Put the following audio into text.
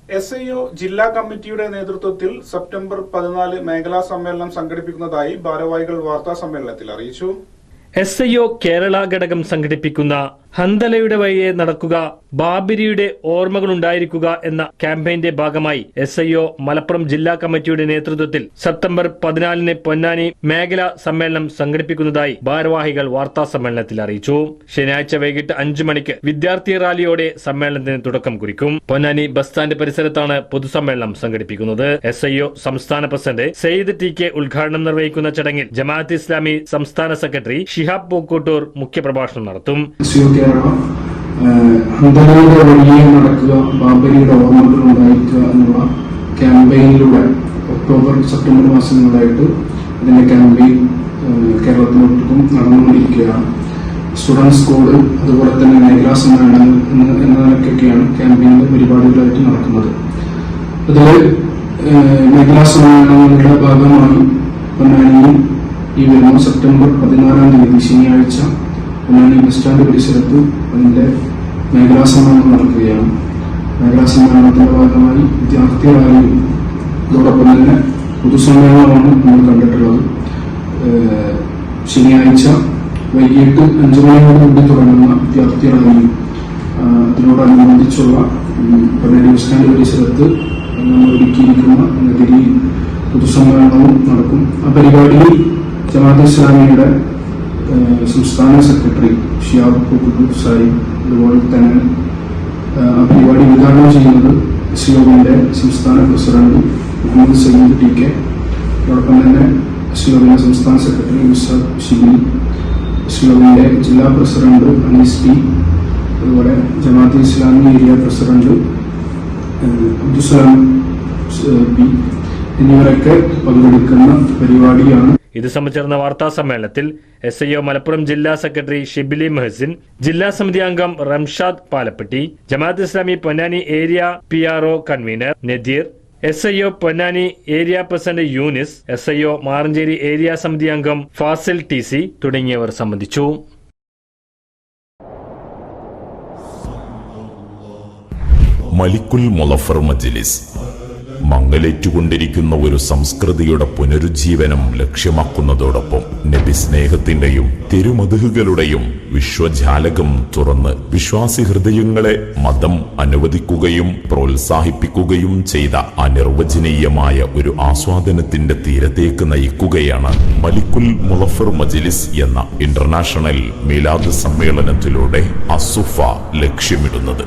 SIO ജില്ലാ കമ്മിറ്റിയുടെ നേതൃത്വത്തിൽ സെപ്റ്റംബർ 14 മേഖലാ സമ്മേളനം സംഘടിപ്പിക്കുന്നതായി ഭാരവാഹികൾ വാർത്താ സമ്മേളനത്തിൽ അറിയിച്ചു. SIO കേരള ഘടകം സംഘടിപ്പിക്കുന്ന ഹന്തലയുടെ വഴിയെ നടക്കുക, ബാബരിയുടെ ഓർമ്മകളുണ്ടായിരിക്കുക എന്ന ക്യാമ്പയിന്റെ ഭാഗമായി SIO മലപ്പുറം ജില്ലാ കമ്മിറ്റിയുടെ നേതൃത്വത്തിൽ സെപ്റ്റംബർ 14 പൊന്നാനി മേഖലാ സമ്മേളനം സംഘടിപ്പിക്കുന്നതായി ഭാരവാഹികൾ വാർത്താ സമ്മേളനത്തിൽ അറിയിച്ചു. ശനിയാഴ്ച വൈകിട്ട് 5 മണിക്ക് വിദ്യാർത്ഥി റാലിയോടെ സമ്മേളനത്തിന് തുടക്കം കുറിക്കും. പൊന്നാനി ബസ് സ്റ്റാൻഡ് പരിസരത്താണ് പൊതുസമ്മേളനം സംഘടിപ്പിക്കുന്നത്. SIO സംസ്ഥാന പ്രസിഡന്റ് സയ്യിദ് TK ഉദ്ഘാടനം നിർവഹിക്കുന്ന ചടങ്ങിൽ ജമാഅത്ത് ഇസ്ലാമി സംസ്ഥാന സെക്രട്ടറി ഷിഹാബ് പൂക്കോട്ടൂർ മുഖ്യപ്രഭാഷണം നടത്തും. ഹന്തലയുടെ വഴിയെ നടക്കുക, ബാബരിയുടെ ഓർമ്മകൾ ഉണ്ടായിരിക്കുക എന്നുള്ള ക്യാമ്പയിനിലൂടെ സെപ്റ്റംബർ മാസങ്ങളിലായിട്ട് ഇതിന്റെ ക്യാമ്പയിൻ കേരളത്തിലൊട്ടും നടന്നുകൊണ്ടിരിക്കുകയാണ്. സ്റ്റുഡൻസ് സ്കൂള്, അതുപോലെ തന്നെ മേഖലാ സമ്മേളനങ്ങൾ എന്നതൊക്കെയാണ് ക്യാമ്പയിനിന്റെ പരിപാടികളായിട്ട് നടക്കുന്നത്. അതിൽ മേഖലാ സമ്മേളനങ്ങളുടെ ഭാഗമായി പൊന്നാനിയിൽ ഈ വരുന്ന സെപ്റ്റംബർ 14 ശനിയാഴ്ച പൊന്നാനി ബസ് സ്റ്റാൻഡ് പരിസരത്ത് അതിന്റെ മേഖലാ സമ്മേളനം നടക്കുകയാണ്. മേഖലാ സമ്മേളനത്തിന്റെ ഭാഗമായി വിദ്യാർത്ഥി റാലിയും അതോടൊപ്പം തന്നെ പൊതുസമ്മേളനമാണ് നമ്മൾ കണ്ടിട്ടുള്ളത്. ശനിയാഴ്ച വൈകിട്ട് 5 മണിയോടുകൂടി തുടങ്ങുന്ന വിദ്യാർത്ഥി റാലിയും അതിനോടനുബന്ധിച്ചുള്ള പൊന്നാനി ബസ് സ്റ്റാൻഡ് പരിസരത്ത് നമ്മൾ ഒരുക്കിയിരിക്കുന്ന നഗരി പൊതുസമ്മേളനവും നടക്കും. ആ പരിപാടിയിൽ ജമാഅത്ത് ഇസ്ലാമിയുടെ സംസ്ഥാന സെക്രട്ടറി ഷിഹാബ് പൂക്കോട്ടൂർ സാഹിബ്, അതുപോലെ തന്നെ ആ പരിപാടി ഉദ്ഘാടനം ചെയ്യുന്നത് SIOന്റെ സംസ്ഥാന പ്രസിഡന്റ് മുഹമ്മദ് സയ്യിദ് TK, അതോടൊപ്പം തന്നെ SIOന്റെ സംസ്ഥാന സെക്രട്ടറി മുസാദ് ഷിബിലി, SIOന്റെ ജില്ലാ പ്രസിഡന്റ് അനീസ് P, അതുപോലെ Jamaat Islami area president Abdussalam P എന്നിവരൊക്കെ പങ്കെടുക്കുന്ന പരിപാടിയാണ്. ഇത് സംബന്ധിച്ച വാർത്താ സമ്മേളനത്തിൽ SIO മലപ്പുറം ജില്ലാ സെക്രട്ടറി ഷിബിലി മെഹസിൻ, ജില്ലാ സമിതി അംഗം Ramshad Palappetty, Jamaat Islami Ponnani area PRO convener Nadeer, SIO Ponnani area president Younis, SIO Maranchery area സമിതി അംഗം ഫാസിൽ TC തുടങ്ങിയവർ സംബന്ധിച്ചു. മലിക്കുൽ മുളഫർ മജ്ലിസ് മംഗലേറ്റുകൊണ്ടിരിക്കുന്ന ഒരു സംസ്കൃതിയുടെ പുനരുജ്ജീവനം ലക്ഷ്യമാക്കുന്നതോടൊപ്പം നബി സ്നേഹത്തിന്റെയും തിരുമദ്ഹുകളുടെയും വിശ്വജാലകം തുറന്ന് വിശ്വാസി ഹൃദയങ്ങളെ മതം അനുവദിക്കുകയും പ്രോത്സാഹിപ്പിക്കുകയും ചെയ്ത അനിർവചനീയമായ ഒരു ആസ്വാദനത്തിന്റെ തീരത്തേക്ക് നയിക്കുകയാണ് മലിക്കുൽ മുളഫർ മജ്ലിസ് എന്ന ഇന്റർനാഷണൽ മീലാദ് സമ്മേളനത്തിലൂടെ അസുഫ ലക്ഷ്യമിടുന്നത്.